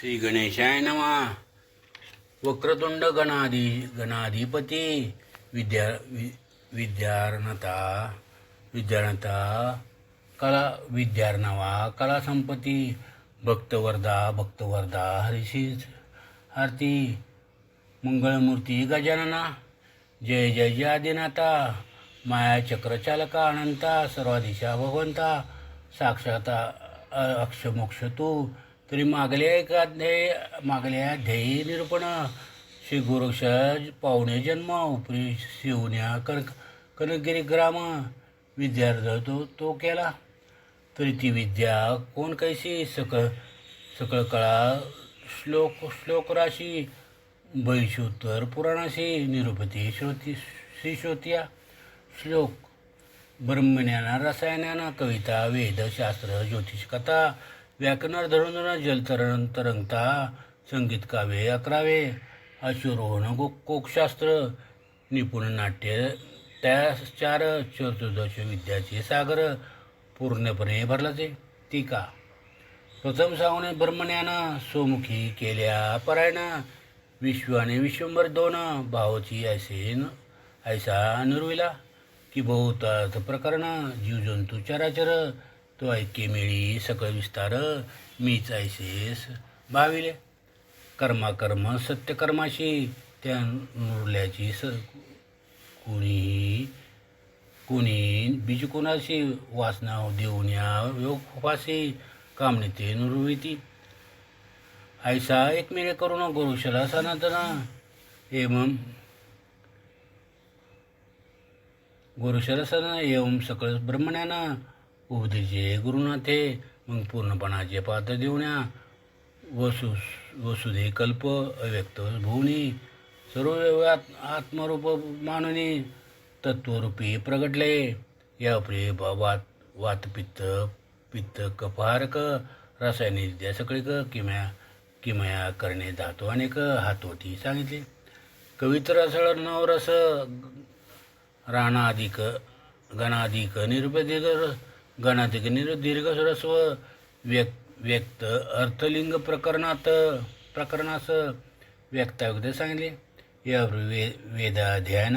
श्री गणेशाय नमः. वक्रतुंड गणाधिपती विद्यार्णता कला विद्यार्णवा कला संपत्ती भक्तवरदा हरिशीच आरती मंगळमूर्ती गजानना जय जय जय आदिनाथा माया चक्रचालका अनंता सर्वाधीशा भगवंता साक्षात अक्षमोक्ष तू तरी मागल्या ध्येय निरूपण श्री गुरुक्ष पावणे जन्म उपरी शिवण्या कनकगिरी ग्राम विद्यार्थ तो केला तरी ती विद्या कोण कैसी सकळ कळा श्लोक राशी बैशोत्तर पुराणाशी निरूपती श्रीश्रोत्या श्लोक ब्रह्मज्ञान रसायनान कविता वेदशास्त्र ज्योतिष कथा व्याकरण धरून जलतरण तरंगता संगीत काव्ये 11 अश्वरोहण कोकशास्त्र निपुण नाट्य त्या 4 चतुर्दश विद्याचे सागर पूर्णपणे भरलाचे. टीका. प्रथम सावने ब्रह्मज्ञान सोमुखी केल्या परायण विश्व आणि विश्वंभर 2 भावची ऐसा निर्विला की बहुतात प्रकरण जीवजंतू चराचर तो ऐक्य मिळी सकळ विस्तार मीच ऐसेस भाविले कर्म सत्यकर्माशी त्या नुरल्याची कुणी बीज कोणाशी वासना देऊन या योगपाशी कामनेते नुरविती ऐसा एकमेळे करून गुरुशला सनातन एवं गुरुशरसन एवं सकळ ब्रह्मज्ञान उपदेशे गुरुनाथे मग पूर्णपणाचे पात्र देऊन्या वसुधे कल्प अव्यक्त भुवनी सर्व आत्मरूप मानुनी तत्वरूपी प्रगटले या प्रिय वात पित्त कफारक रासायनिक विद्या सकळिक किमया करणे धातू अनेक हातोटी सांगितले. कवित्र रसळ नवरस राणाधिक गणाधिक निरुपदीर्घ गणाधिक दीर्घ रस्व व्यक्त अर्थलिंग प्रकरणास व्यक्तायुक्त सांगितले. या वेदाध्यान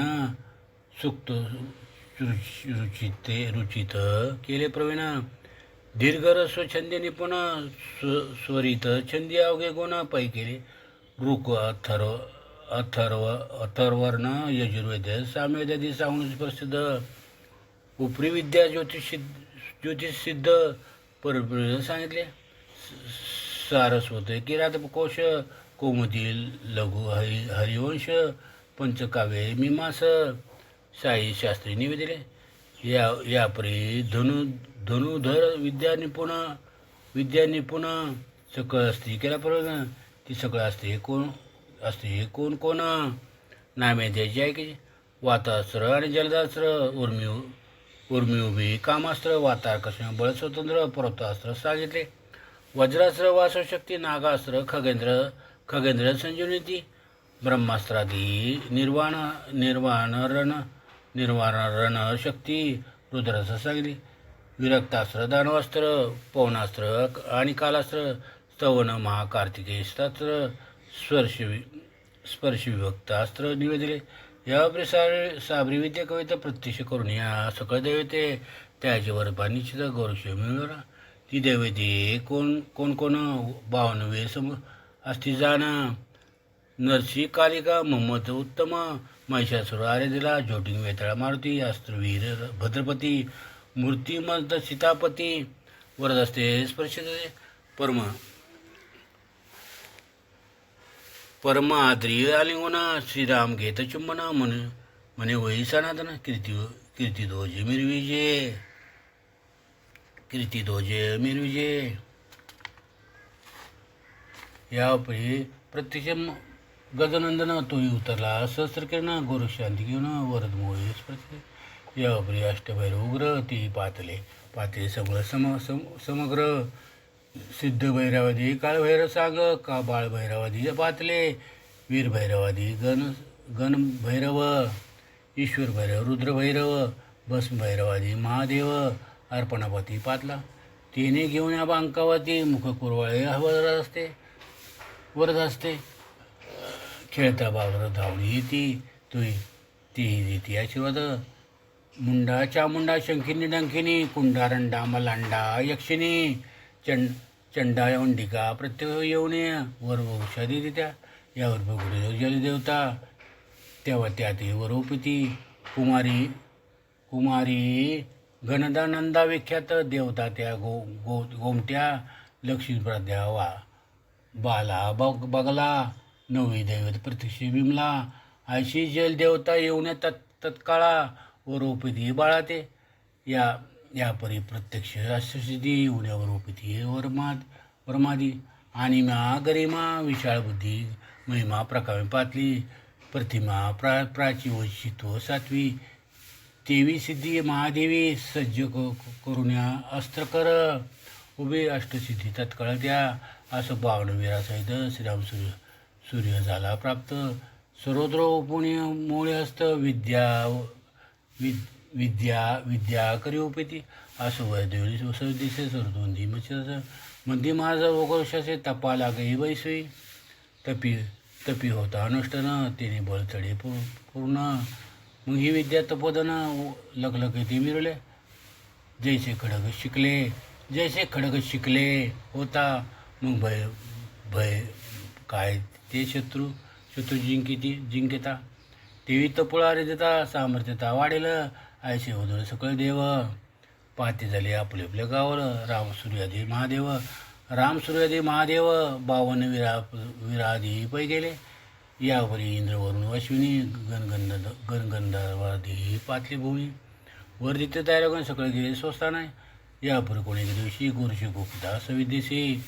सुक्त रुचित केले प्रवीण दीर्घ रस्व छंदी निपुण स्वरित छंदी अवघे गुण पै केले. ऋक अथर्वर्ण यजुर्वेद सामवेदादी सांगून प्रसिद्ध उपरी विद्या ज्योतिष सिद्ध परब्रह्म सांगितले. सारस्वत किरातकोश कौमुदी लघु हरिवंश पंचकाव्ये मीमांस साई शास्त्री निवेदिले. यापरी धनुधर विद्या निपुण सकळ असते केला प्रवीण ती सकळ असते कोण नामे द्यायची आहे की वातास्त्र आणि जलदास्त्र उर्मी उभी कामास्त्र वाताकर्षण बळ स्वतंत्र पर्वतास्त्र सांगितले. वज्रास्त्र वासवशक्ती नागास्त्र खगेंद्र संजीवनी ब्रह्मास्त्रादी निर्वाण शक्ती रुद्रास्त्र सांगितले. विरक्तास्त्र दानवास्त्र पवनास्त्र आणि कालास्त्र स्तवन महाकार्तिकेयास्त्र स्पर्श विभक्तास्त्र निवेदिले. यावर साबरी विद्या कविता प्रत्यक्ष करून या सकळ दैवते त्याच्यावर निश्चित गौरव मिळवला. ती दैवते कोण 52 सम असती जाण नरसी कालिका मोहम्मद उत्तम महिषासुर आर्यदिला जोटिंग वेताळा मारुती अस्त्रवीर भद्रपती मूर्तिमंत सीतापती वरदस्ते स्पर्श परम आद्री आलिंगना श्रीराम घेत चुंबन म्हणे वही सनातन कीर्तिध्वज मिरविजे. यापरी प्रत्यक्ष गजनंदन तोही उतरला सहस्रकिरण गोरक्षांती घेऊन वरदमोळी स्पर्श. यापरी अष्टभैरव उग्र ती पातले सगळं समग्र सिद्ध भैरवादी काळभैरव सांग का बाळ भैरवादी पातले वीर भैरवादी गण भैरव ईश्वर भैरव रुद्र भैरव भस्म भैरवादी महादेव अर्पणापती पातला. तिने घेऊन या बांकावती मुख कुरवाळे हवं असते. वरद असते. खेळता बाबर धावणी येती तुई ती येते आशीर्वाद. मुंडा चामुंडा शंखिनी डंखिनी कुंडारंडा मलांडा यक्षिणी चंडा अंडिका प्रत्येक येऊन वर औषधी देत्या. यावर बघुडे जलदेवता तेव्हा त्यात वरोपिती कुमारी कुमारी गणदानंदा विख्यात देवता त्या गोमट्या लक्ष्मी प्रद्या वा बाला बगला नववी दैवत प्रत्यक्ष विमला अशी जलदेवता येऊन तत्काळा वरोपिती बाळाते. यापरी प्रत्यक्ष राष्ट्रसिद्धी येऊन वरोपिती वरमादी आणि गरिमा विशाळ बुद्धी महिमा प्रकामे पातली प्रतिमा प्राची वैशित्व सातवी तेवी सिद्धी महादेवी सज्ज करुण्या अस्त्र कर उभे अष्टसिद्धी तत्काळ त्या. असं 52 वीरासहित श्रीराम सूर्य झाला प्राप्त. सर्वत्र पुण्य मोळे हस्त विद्या करी उपेती. असं वैदेवी दिसे सरदोंदी मंदी माझा वगोशाचे तपा लागे बैसवी. तपी होता अनुष्ठान तिने बळ चढे पूर्ण. मग ही विद्या तपोधन लखलखिती मिरले. जैसे खडग शिकले होता. मग भय काय ते शत्रू जिंकिता. देवी तपोळारे देता सामर्थ्यता वाढेल. ऐसे होदळ सकळ देव पाहते झाले आपले आपल्या गावावर. राम सूर्यादी महादेव 52 विराधी पै गेले. यावरी इंद्रवरून अश्विनी गणगंधर्वादी पातली भूमी. वर्धित तयार सकळ गेले स्वस्ता नाही. यापूर्वी कोणी दिवशी गुरुशी गुप्ता सविदेशी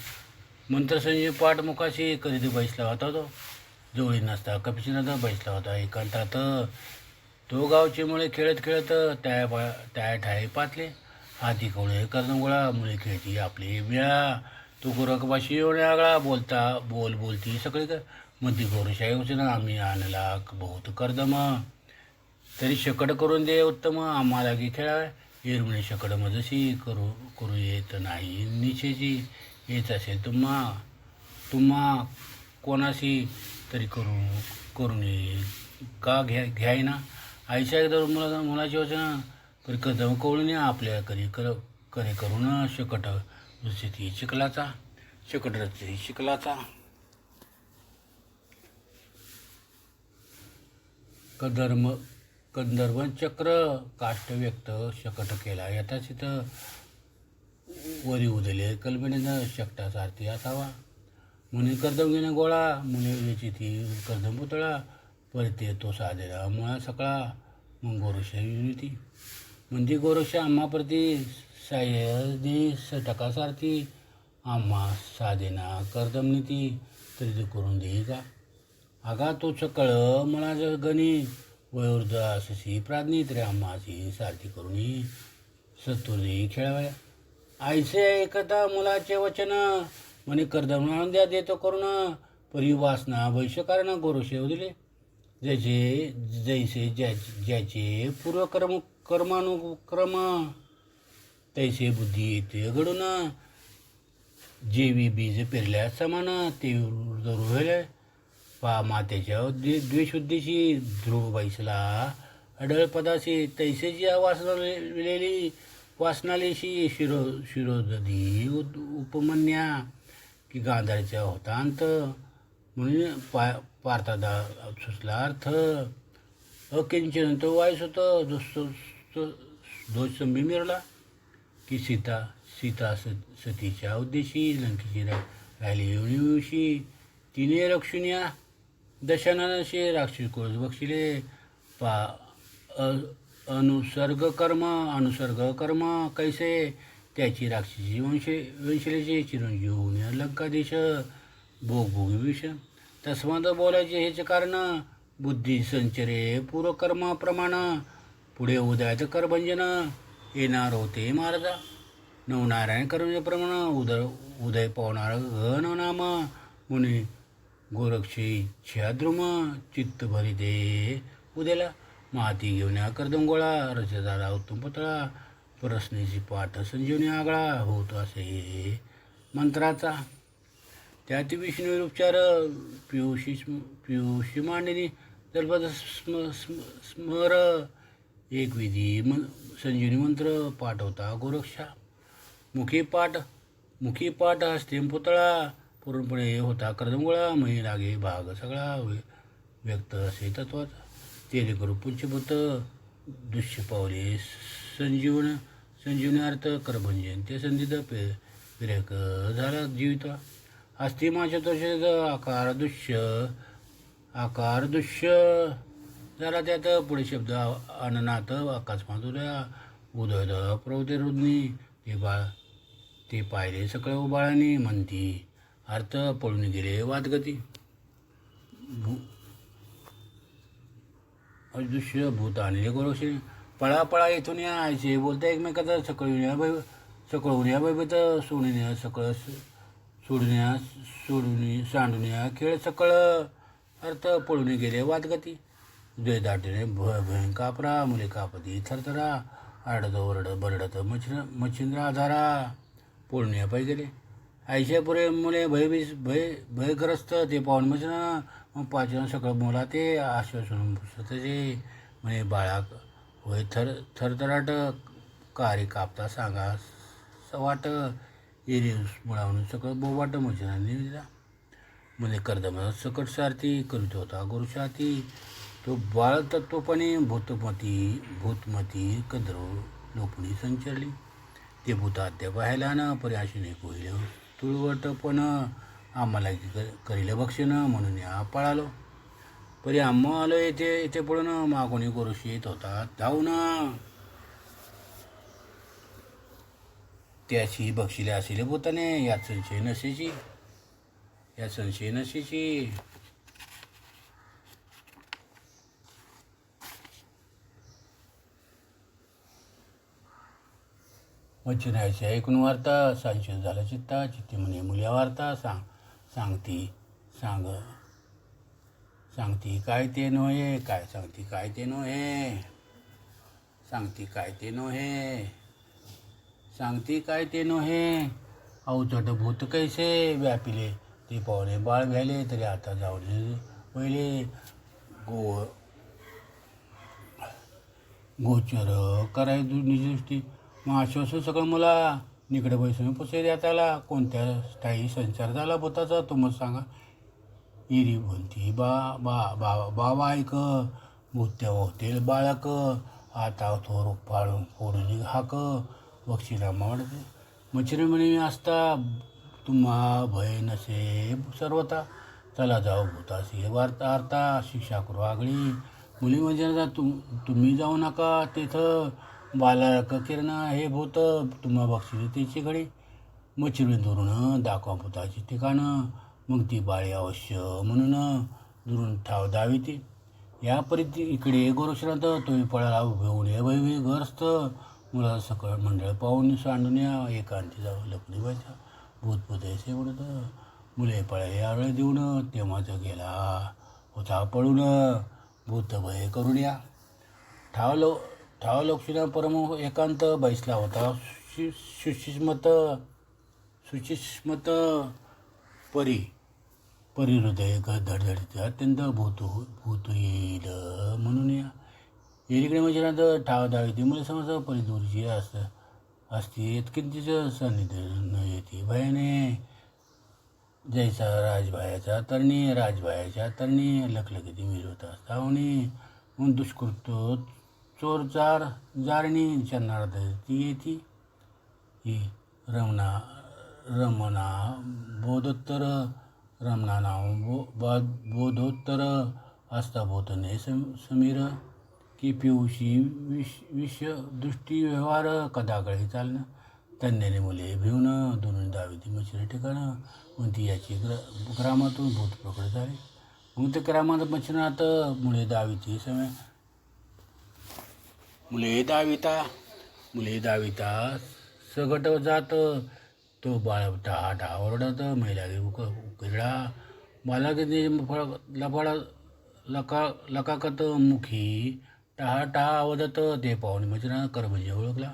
मंत्रसंजीव पाठमुखाशी करीत बैसला होता तो. जवळी नसता कपिशीनाथ बैसला होता एकांतात. तो गावचे मुळे खेळत त्या ठाई पातले. हाती कोळे कर्णगोळा मुळे खेळती आपली बिळा. तो गोरखबाशी येऊन आगळा बोलती सगळी मध्ये गोरशाही उचना आम्ही आणला बहुत कर्दम. तरी शकड करून दे उत्तम आम्हाला की खेळावे. एरमणे शकड मजशी करू येत नाही निशेची. येत असेल तुम्हा कोणाशी तरी करून का घ्यायना. आईच्या एकदा मुलाची वचना करी कदम कवळून आपल्या करे करून शकट रचती चिखलाचा. कंदर्भ चक्र काष्ट व्यक्त शकट केला. यथाचित वरी उदले कल्पनेनं शकटा सारथी असावा. मुनी कर्दम घेणं गोळा मुनी वेचिती कर्दम पुतळा. परते तो साधेला मुळा सकळा. मग गोरक्षा विनती मंदी गोरक्षा आम्हा प्रती सायदी सटका सारथी. आम्हा साधेना कर्दम नीती तरी करून देई का. आगा तो सकळ मला गणी वयोवृद्ध असशी प्राज्ञी तरी आम्हाची सारथी करून सत्वर देई खेळावया. आईसे ऐकता मुलाचे वचन म्हणे कर्दम द्या देतो करून. परी वासना वैश्यकारण गोरक्षे दिले. जैसे ज्याचे कर्मानुक्रम तैसे बुद्धी येते घडून. जेवी बीज पेरल्या समान ते रुहिले. मातेच्या द्वेषुद्धीशी ध्रुव बैसला अडळ पदाशी. तैसेची वासनालेशी शिरोदधी उपमन्या की गांधारच्या होतांत. म्हणून पार्थादा सुचला अर्थ. अकिंचन तो वायस होतं दोषसंभी मिरला की सीता सतीच्या उद्देशी लंकेची राहिली येऊशी. तिने रक्षुनिया दशाननाशी राक्षस कोळस बक्षिले. अनुसर्ग कर्म कैसे त्याची राक्षसी वंशलेचे चिरंजीव होणे लंकादेश भोगभोगी विष. तस्मात बोलायचे हेच कारण बुद्धी संचरे पूर्वकर्माप्रमाण. पुढे उदयात करभंजन येणार होते महाराजा. नवनारायण कर्माप्रमाण उदय पावणार घन नाम. मुनी गोरक्षे इच्छाद्रुम चित्त भरी दे उद्याला. माती घेऊन कर्दमगोळा रचदारा उत्तम पुतळा. प्रश्नेची पाठ संजीवनी आगळा होत असे मंत्राचा. त्यात विष्णुरूपचार पियुषी मांडणी जलपद स्मर एक विधी संजीवनी मंत्र पाठ होता गोरक्षा. मुखी पाठ हस्ते पुतळा पूर्णपणे होता कर्दमगोळा. मै लागे भाग सगळा व्यक्त असे तत्वाचा. तेले करू पंचभूत दृश्य पावले संजीवनार्थ करभंजन ते संधित विरेक झाला जीवित. हस्ती माझ्या तसेच आकार दृश्य झाला. त्यात पुढे शब्द अननाथ आकाश माधुर्या उदय प्रवते रुद्नी ते पाहिले सकळ बाळांनी म्हणती अर्थ पळून गेले वादगती. दृश्य भूत आणले गोरक्षे पळा येथून यायचे बोलता एकमेकाचा सकळून या बैबत सोडण्या सकळ सांडून खेळ सकळ अर्थ पळून गेले वादगती. उदय दाटीने भयं कापरा मुले कापती थरथरा आरडत ओरडत बरडत मच्छिंद्र आधारा पळून पाय गेले. आयशे पुरे मुले भयग्रस्त ते पाहून मग पाचन सकळ मुला ते आश्वासन स्वतःचे म्हणे बाळा होय थरथराट कारी कापता सांगा सवाट एरी मुळावून सकळ बोवाट मच्छिनाने दिला. मध्ये कर्दम सकट सारथी करीत होता गोरुषाती. तो बाळ तत्वपणे भूतमती कद्रो लोपणी संचरली. ते भूत अद्याप पाहायला न पर्याशीने कोहिले तुळवट पण आम्हाला करील भक्षण म्हणून या पळालो. परी आम्हा आलो येथे पळून मागोनी गोरुशी येत होता धावून. त्याची बक्षिले असेल भूताने यात संशय नशेची. मच्छिरायचे ऐकून वार्ता संशय झाला चित्ती म्हणे मुल्या वार्ता सांगती काय ते नव्हे सांगती काय ते नव्हे. अवचट भूत कैसे व्यापिले ते पाहुणे बाळ व्याले तरी आता जाऊन पहिले गोचर कराय निजदृष्टी. मग आश्वासन सगळं मला निकडे बैसून पुसे द्यात आला. कोणत्या स्थायी संचार झाला भूताचा तो मग सांगा. इरी बोलती बाबा ऐक भूत्या होतील बाळक आता थोर फोडून हाक बक्षीला मावडते. मच्छिरे म्हणे असता तुम्हा भय नसे सर्वता. चला जाऊ भूताशी वार्ता आर्ता शिक्षा करू आगळी. मुली म्हणजे तुम्ही जाऊ नका तेथं बालाक किरण हे भूत तुम्हा बक्षील त्याची घडी. मच्छिरे दुरून दाखवा भूताची ठिकाणं मग ती बाळी अवश्य म्हणून दुरून ठाव दावी ती. या परिती इकडे गोरक्षरात तोही पळाला उभे ये भैवी ग्रस्त मुला सकळ मंडळ पाहून सांडून या एकांती जाऊ लपली व्हायच्या. भूतभूत ऐसे म्हणत मुले पळाले आळळ देऊन तेव्हाच गेला होता पळून भूत भय करून या. ठाव लोकशीला परम एकांत बैसला होता सुचिस्मत परिहृदय धडधडीत अत्यंत भूत येईल म्हणून या. एकीकडे म्हणजे ठाव दावी ती मुले समज परिदूरची असती इतकीच सान्निध्य न येते भयाने. जैसा राजभायाच्या तरणी लखलखिती मिळवत असतावणी म्हणून दुष्कृत चोर जारणी चन्नार ती येती. ही रमणा बोधोत्तर असता भूतने समीर की पियुषी विश्व दृष्टी व्यवहार कदाकळे चालणं. तज्ञाने मुले भिवून दोन दाविती मच्छिरे ठिकाणं म्हणती याची ग्रामातून भूत प्रकट झाले. मग ते ग्रामात मच्छिनात मुले दाविती समय मुले दाविता सगट जात. तो बाळ ढा ओरडत महिला उकिरडा बालागती लफाळा लकाकत मुखी टाहा आवाजात ते पाहून मच्छिना करभंजे ओळखला.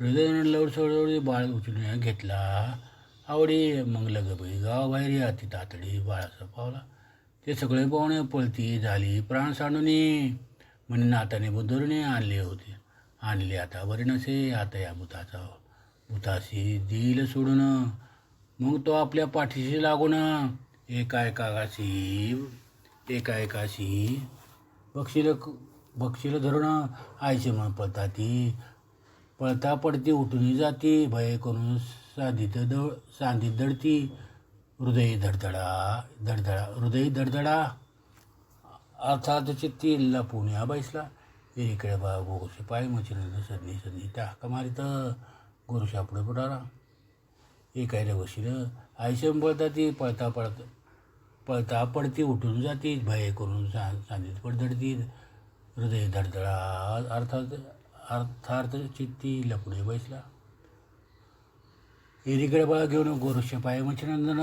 हृदयाने लवड बाळ उचलून घेतला. आवडी मग लगबाई गावाबाहेर या ती तातडी बाळाचा पावला. ते सगळे पाहुणे पळती झाली प्राण सांडूनी म्हणे नाताने बुद्धरूने आणले आता बरे नसे आता या भूताशी दिल सोडून. मग तो आपल्या पाठीशी लागून एकाएकाशी बक्षीला धरून आईशी म्हणून पळता पडती उठून जाती भय करून सांधीत दडती हृदय धडधडा अर्थात चित्ती लपून या बैसला. इकडे बा गोरशी पाय मचिन सदनी टाका मारित गोरशा पुढे पुढारा एकायला बशील आईशी पळता ती पळता पडती उठून जाती भय करून सांधीत पडधडती हृदय धडधडा अर्थार्थ चित्ती लपुणे बैसला. एरीकडे बळा घेऊन गोरुष्य पाय मच्छिनंदन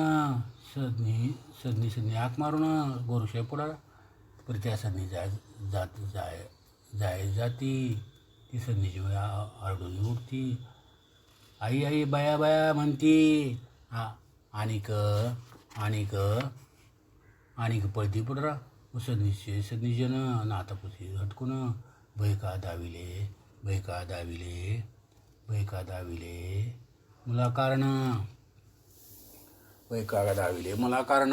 सदनी हाक मारून गोरुष्य पुढा पर त्या सदनी जाती ती सदनीची आरडून उठती. आई बाया म्हणती आणिक पळती पुढरा सदनीजन नातापुसी हटकून भयका दाविले मला कारण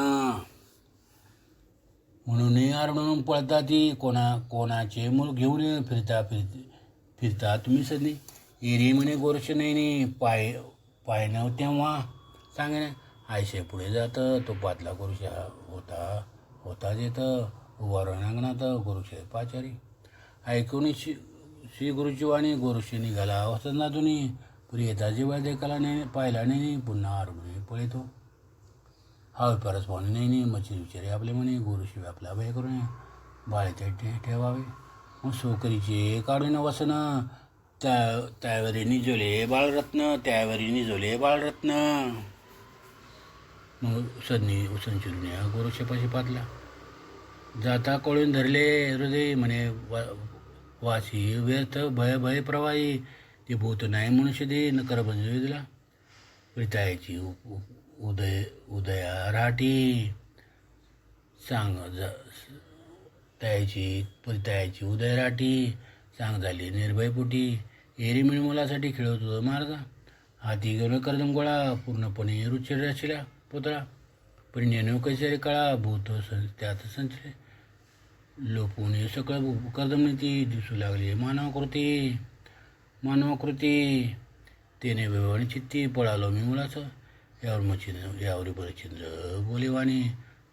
म्हणून आरडून पळता ती कोणाचे मूल घेऊन फिरता तुम्ही सदनी. एरी म्हणे गोरश नाही पाय न तेव्हा सांगे आयशे पुढे जातं तो पातला गोरुषा होता येत उभारून अंगणात गोरुषे पाचारी ऐकून श्री गुरुची वाणी गोरुषी निघाला होता ना तुम्ही पुरी येता जेव्हा देखाला नाही पाहिला नाही पुन्हा आरडून पळतो. हा परस पाहुणे नाही मच्छी विचारे आपले म्हणे गोरुषी व्यापला भय करून बाळेचे ठेवावे. मग सोकरीचे काढून वसन त्यावरी निजोले बाळरत्न मग सदनी उसंचिरून या गोरुषपाशी पातला जाता कळून धरले हृदय म्हणे वासी व्यर्थ भय प्रवाही ते भूत नाही मनुष्य दे न कर दिला प्रितायाची उदया राठी प्रितायाची उदय राठी सांग झाली निर्भयपोटी. एरी मिळ मुलासाठी खेळत होतो मार्गा हाती घेऊन कर्दम गोळा पूर्णपणे रुचिर रचल्या पुतळा पण नेणू कैसे कळा भूत त्यात संचले लोपून सगळं कर्दमनीती दिसू लागली मानवाकृती तेने वेवाणी चित्ती पळालो मी मुलाचं यावर बरचिंद्र बोलेवाणी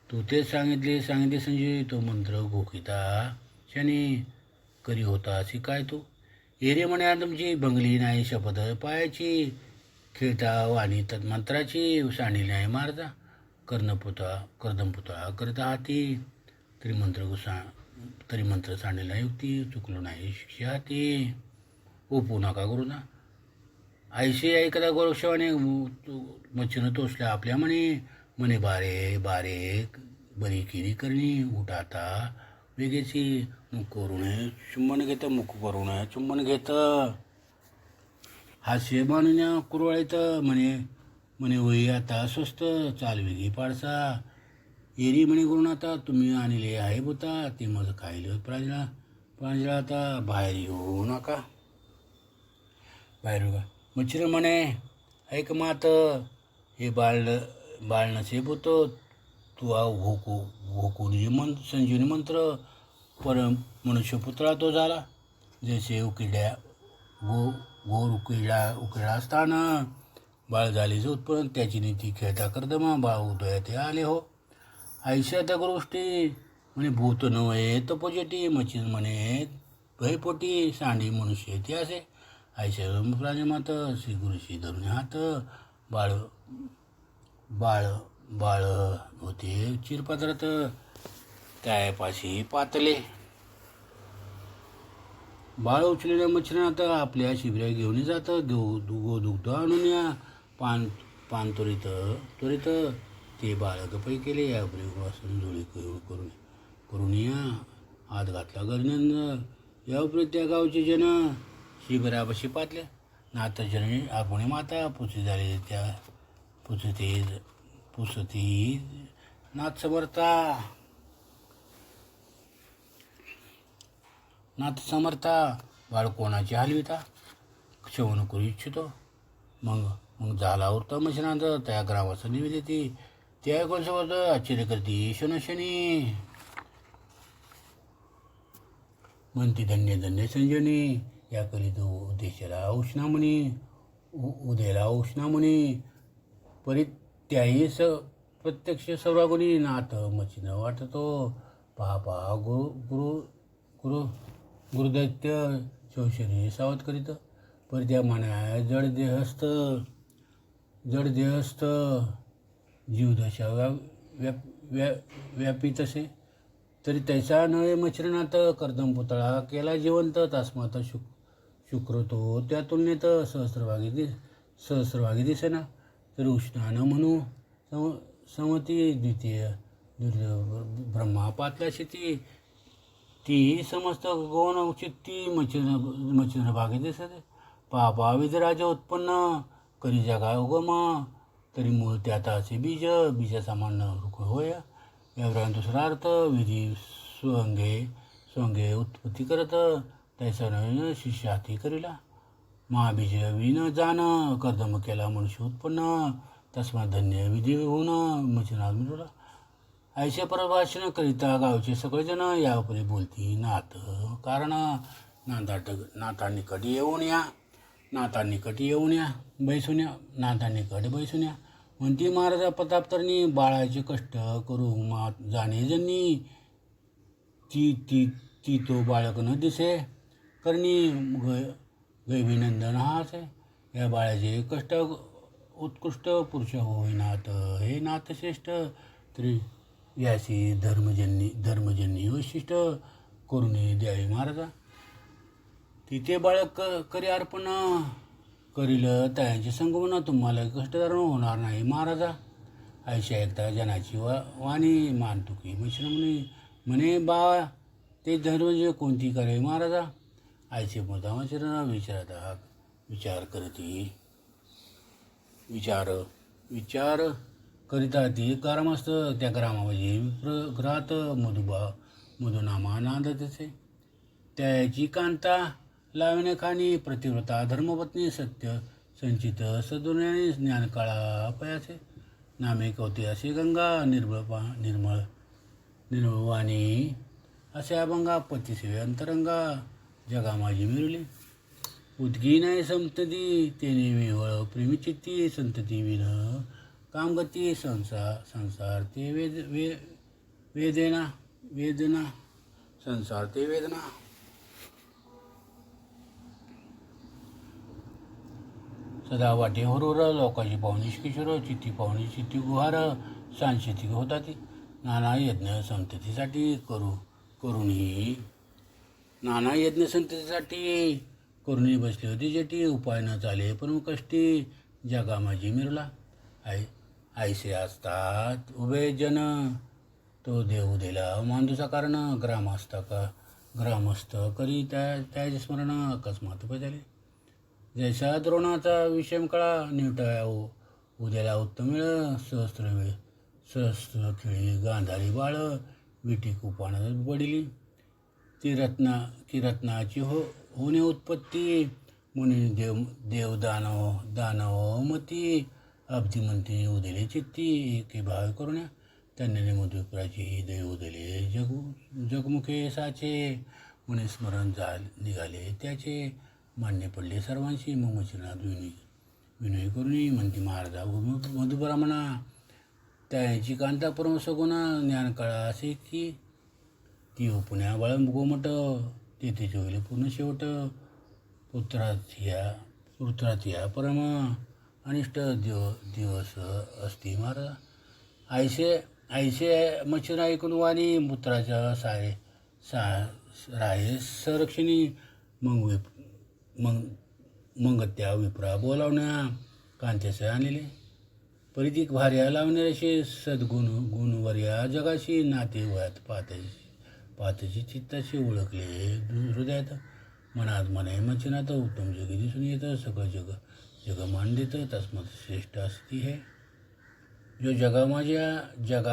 तू तेच सांगितले संजय तो मंत्र घोकिता शनी करी होता अशी काय तू. एरे म्हणे तुमची भंगली नाही शपथ पायाची खेळता वाणी तन्मंत्राची सांडली नाही मारता कर्दम पुतळा करता हाती तरी मंत्र सांडले नाही युक्ती चुकलो नाही शिक्षा हाती ओपू नका करू ना. आईशी ऐकता गोरक्षवाने मच्छीनं तोसल्या आपल्या म्हणे बारे बरी किरी करणी उठाता वेगेची मुख करून चुंबन घेत हास्य मानुन्या कुरवाळीत म्हणे वही आता स्वस्त चाल वेगळी पाडसा. एरी म्हणे करून आता तुम्ही आणले आहे बुता ते माझं खायलं प्रांजळा आता बाहेर येऊ नका मच्छर म्हणे ऐक मात हे बाळ नसे बुतो तू भोकून संजीवनी मंत्र पर मनुष्य पुतळा तो झाला जैसे उकिळा असताना बाळ झाले उत्पन्न त्याची नीती खेळता करदमा बाळ उदयात आले हो. आयुष्यात गोष्टी म्हणे भूत नव्हे तपोजेटी मच्छीन म्हणे भयपोटी सांडी मनुष्य ते असे आयशा प्राणीमात श्री गुरुशी धरून हात बाळ होते चिरपात्रात त्यापाशी पातले. बाळ उचलेल्या मच्छरात आपल्या शिबिरा घेऊन जातं दुग्ध आणून या पान त्वरित ते बाळ गपई केले या वासून जोडी करून या हात घातला गरनंद यावर त्या गावचे जन शिबिरापाशी पातले नाथ जननी आपण माता पुसी झाले त्या पुसती नाथ समर्था. नाथ समर्था बाळ कोणाची हलविता क्षवण करू इच्छितो. मग मग झाला होता मशनांत त्या ग्रामाचं निवेदिती ते ऐकून समर्थ आश्चर्य करती शनी म्हणती धन्य धन्य संजीवनी या करीत उद्देशाला उष्णामणी उद्याला उष्णामणी परित्याही प्रत्यक्ष सर्वागुणी नाथ मचिन वाटतो. पहा गुरु गुरु गुरु गुरुदैत्य शौशरी सावध करीत परित्या म्हणा जडदेहस्थ जीवदशा व्यापी तसे तरी त्याचा नवे मच्छरनाथ कर्दम पुतळा केला जिवंत तस्मात शुक्र तो त्या तुलनेत सहस्रभागी दिसेना. तर उष्णानं म्हणू समती द्वितीय ब्रह्मा पातल्याशी ती समस्त गौण चित्ती मच्छिंद्र भागी दिसते. पापा विधराज उत्पन्न करी जगा उगम तरी मूळ त्याताचे बीज समान रुख होय. या दुसरा अर्थ विधी स्वंगे उत्पत्ती करत त्याचा नवीन शिष्य हाती करीला. महाबीज विन जाण कर्दम केला मनुष्य उत्पन्न तस्मा धन्य विधी होऊन मचिनाथ मिळवला. ऐसे परभाषण करिता गावचे सगळेजण यापरी बोलती नाथ कारण नाथांनिकट येऊन या बैसून या म्हणती महाराजा प्रतापतरणी बाळाचे कष्ट करू जाणे जणी ती तो बाळक न दिसे करणी गैविनंदन हाच आहे. या बाळाचे कष्ट उत्कृष्ट पुरुष होईनाथ हे नाथ श्रेष्ठ तरी याची धर्मजन्य वैशिष्ट करुणी द्यावी महाराजा. तिथे बाळक करी अर्पण करील त्यांचे संगमन तुम्हाला कष्टदार होणार नाही महाराजा. आयशा एकदा जनाची वाणी मानतुकी मिश्र म्हणे बा ते धर्म कोणती करावी महाराजा. आयचे मुद्दामाचर विचार करिता ती ग्रामस्थ त्या ग्रामामध्ये विप्रग्रात मधुनामा नांदतेचे. त्याची कांता लावणे खाणी प्रतिव्रता धर्मपत्नी सत्य संचित सदुर्याने ज्ञानकाळा पयाचे. नामे कवते असे गंगा निर्मळवाणी असे अभंगा पतीसेवे अंतरंगा जगा माझी मिळली. उदगी नाही संतती तेने विवळ प्रेमीचित्ती संतती विन कामगती संसार ते वेदना संसार ते वेदना. सदा वाटे हुरूर लोकांची पाहुणी किशोर चित्ती पाहुणी चित्ती गुहार सांशेती होता ती. नाना यज्ञ संततीसाठी करुणी बसली होती जेटी. उपाय न चाले पण कष्टी जगा माझी मिरला. आयसे असतात उभे जन तो देऊ दिला मांदूचा कारण ग्रामस्थ करी त्याचे स्मरण अकस्मात उभे झाले. जैसा द्रोणाचा विषम कळा निवटा उद्याला उत्तम मिळ सहस्त्र खेळी गांधारी बाळ विटी कुपान पडिली. ती रत्नाची होणे उत्पत्ती मुनी देव दानव मती अब्धिमंती उदेले चित्ती एके भाव करुण्या. त्यांनी मधुपुराची देव उदेले जगमुखे साचे मुनी स्मरण निघाले त्याचे. मान्य पडले सर्वांशी मग मच्छिनाथ विनय करुणी म्हणती महाराजा मधुपुरा म्हणा त्याची कांता परम सगुण ज्ञानकाळा असे की ती पुण्या बाळ गोमट तेथे जोगले पूर्ण शेवट. पुत्रात परम अनिष्ट दिवस असती महाराजा. आयसे मच्छर ऐकून वाणी पुत्राच्या राहे संरक्षणी मग त्या विप्रा बोलावण्या कांतेसे आणलेले. परितिक भार्या लावणाऱ्याशी गुणवर्या जगाशी नाते वयात पाताची चित्ताशी ओळखले हृदयात मनात म्हणे मच्छिनाथ उत्तम जगी दिसून येतं सगळं जग मान देतं तस्मात श्रेष्ठ असती हे. जो जगा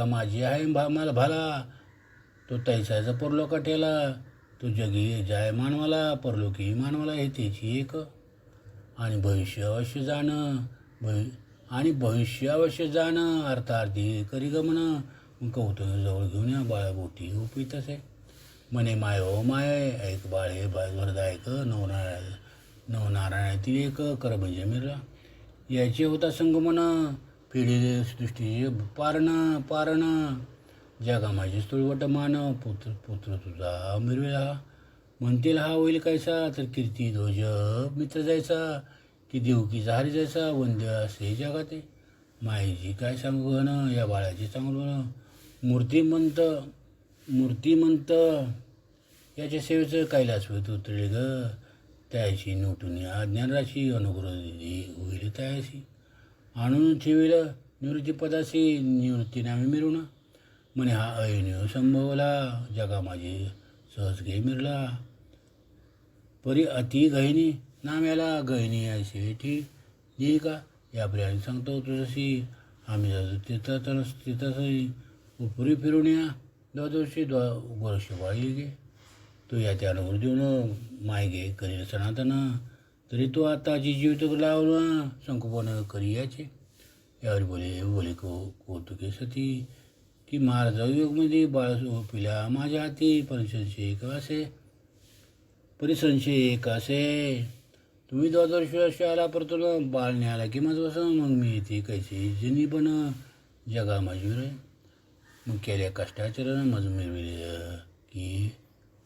माझी आहे मला भाला, तो तैसाचा परलो काठ्याला, तो जगी जाय मानवाला, परलोकी मानवाला, हे त्याची एक. आणि भविष्य अवश्य जाणं अर्थार्थी करी गमन, कौतुक जवळ घेऊन या बाळाबोटी उपीत असे. म्हणे माय हो माय, ऐक बाळ हे वरदा ऐक, नवनारायणातील एक कर म्हणजे मिरला. याचे होता संगमन, पिढी सृष्टीचे पारण, जगा माझे स्तुळवट मान, पुत्र तुझा मिरवेला. म्हणतील हा होईल कैसा, तर कीर्ती ध्वज मित्र जायचा, की देवकीचा हरी जायचा, वंद्य असे जगाते. मायेची काय सांगू न, या बाळाचे चांगलं मूर्तिमंत याच्या सेवेचं कैलासवेत उतरले ग. त्याशी नोटून अज्ञानराशी अनुग्रह होईल त्याशी. आणून ठेवील निवृत्तीपदाशी, निवृत्तीनामे मिरून. म्हणे हा ऐन संभवला, जगा माझे सहज घे मिरला. परी अति गहिनी नाम्याला, गहिनी असे ठीक का. या प्रियाने सांगतो तुझशी, आम्ही जातो तिथंही पुरी फिरून या. द्वादशी वर्ष वाळी गे, तो या त्या अनुग्रह देऊन माय गे करील सनातन. तरी तो आताची जीवित लावला, संकोपन करी याचे. यावर बोले कौतुके सती, की महाराजा योगमध्ये बाळ पिल्या माझ्या हाती. परिसंशय एक असे, तुम्ही 2 वर्ष आला परतून बाळ न्याला की माझं असं. मग मी इथे कैसे जनी पण जगा माझी रे. मग केल्या कष्टाचरण मज मिळविले, की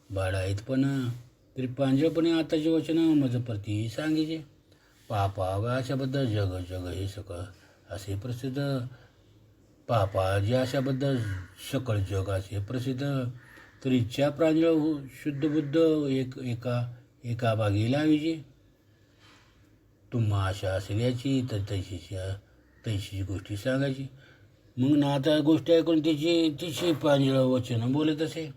बाळ आहेत पण तरी पांजळपणे आताचे वचन मज प्रती सांगिचे. पापा अशाबद्दल जग हे सकळ असे प्रसिद्ध. पापा जे अशाबद्दल सकळ जग असे प्रसिद्ध. तर इच्छा प्रांजळ शुद्ध बुद्ध एका भागी लावीची. तुम्हा आशा असेल याची, तर तैशीची गोष्टी सांगायची. मग नाता गोष्टी ऐकून तिची प्रांजळ वचन बोलत असे.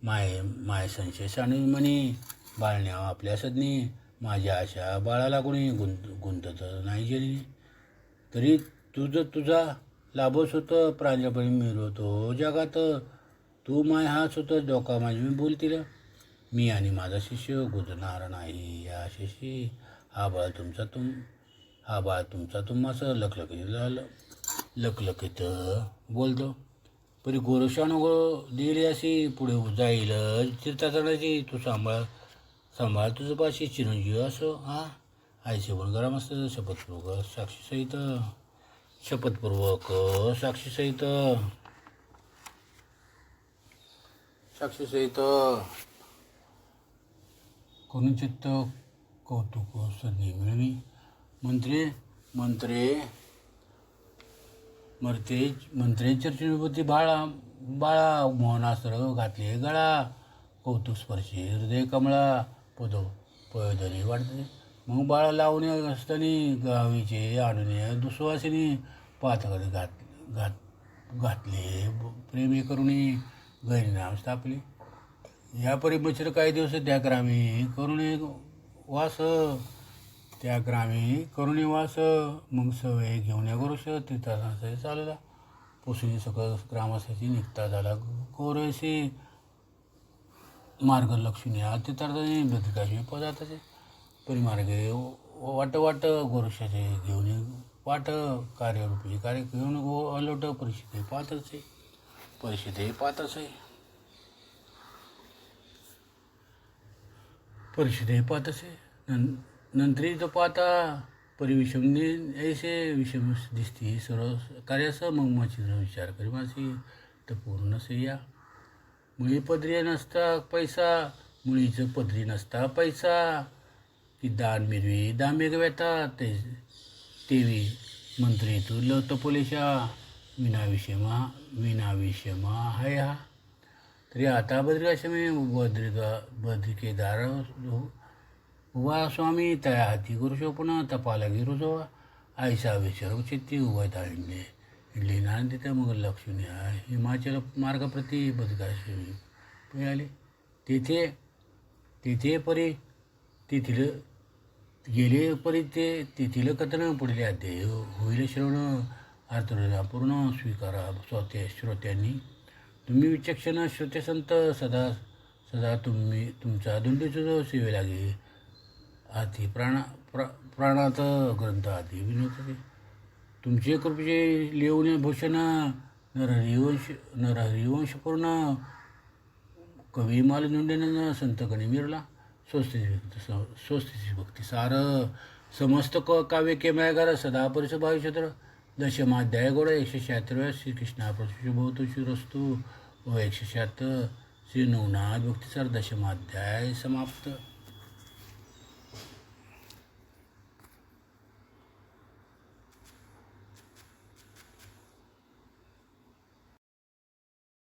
माय संशय सांडून म्हणे, बाळण्या आपल्या सदनी, माझ्या आशा बाळाला कोणी गुंतत नाही गेली. तरी तुझा लाभच होतं, प्रांजळपणे मिळवतो जगात. तू माय हाच होतं डोका माझी मी बोलतील. मी आणि माझा शिष्य गुजरणार नाही या आशेशी. हा बाळ तुमचा तुम्हास लखलखीत बोलतो. परी गोरक्षानुगो दिली अशी पुढे जाईल तीर्थाचरणाची. तू सांभाळ तुझं पाशी चिरंजीव असो. आईचे गुणगराम असतं. शपथपूर्वक साक्षीसहित करून चित्त कौतुक सदी मिळवी. मंत्रे चर्चेपती बाळा मोहनास्त्र घातले गळा. कौतुक स्पर्शी हृदय कमळा, पदरी वाटते. मग बाळा लावणे असताना गावीचे आणून दुसवासिनी पाथकडे घातले. प्रेमी करुणी गैरीनाम स्थापले. या परी बचर काही दिवस त्या ग्रामी करुणे वास. मग सवय घेऊन या गोरुष तीर्थाचा चालला. पोसणी सकळ ग्रामासाठी निघता झाला गोरशी. मार्ग लक्ष्मी तीर्थार्थाने बदकाशी पदार्थाचे. परिमार्गे वाट गोरुषाचे घेऊन वाट. कार्यरूपी कार्य घेऊन अलोट परिस्थिती पाहत असे. नंतरी तो पाहता परिविषमने ऐसे विषम दिसती सर्व कार्यास. मग माझी विचार करी माझी तर पूर्ण से या. मुळीचं पदरी नसता पैसा, की दान मिरवी दामे गव्याता. तेवी मंत्री तू तपोलेशा, विनाविषमा हाय हा. तरी आता बद्रिकाश्रमी बद्रिकेदार उभा स्वामी. त्या हाती गुरुशोपण तपाला गिरुजोवा. आईसा विचार चित्ती उभा इडली नारायण तिथे. मग लक्ष्मी हिमाचल मार्गाप्रती बद्रिकाश्रमी मिळाले. तेथे परी तेथील गेले परी ते तेथील कथन पुढले अध्याय होईल श्रवण. आर्तहृदया पूर्ण स्वीकारा श्रोत्यांनी. तुम्ही विचक्षण श्रोतेसंत सदा सदा तुमचा दुंडूचा सेवे लागे. आधी प्राणात ग्रंथ आधी विनोद तुमचे कृपेचे लिहून भूषण नरहरिवंश पूर्ण कवी मालदुंडेनं संत मिरला. स्वस्तिची भक्ती सार समस्त काव्य केमयागार सदा परिस भाविक्षेत्र दशमाध्याय गोड 176 श्रीकृष्णा प्रशुभवतो शिरस्तू व 176 श्री नवनाथ भक्तिसार दशमाध्याय समाप्त.